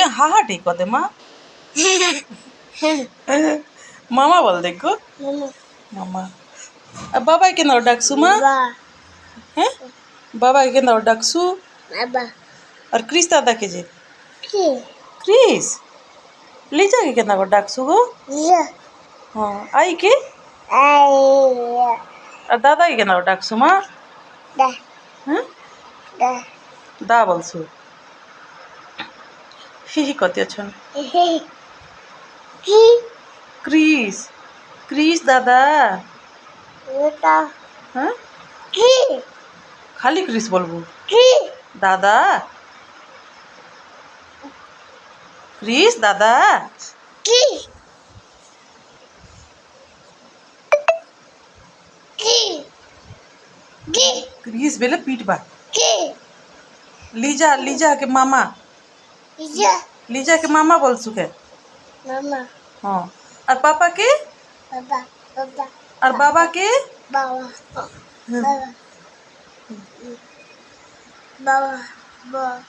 কে হাহাটি কদে মা মামা বল দেখো মামা আর বাবাই কেন ডাকছু মা হ্যাঁ বাবাই কেন ডাকছু আর ক্রিস দাদাকে যে ক্রিস লিজাকে কেন ডাকছু গো হ্যাঁ আই কে আর দাদাকে কেন ডাকছু মা হ্যাঁ দা বলছু হিহি কতে আছেন ক্রিস ক্রিস দাদা হ্যাঁ খালি ক্রিস বলবো দাদা ক্রিস দাদা क्रिस बेले पीटबा लीजा लीजा के मामा लीजा के मामा बोल सुके हाँ और पापा के और बाबा के Baba.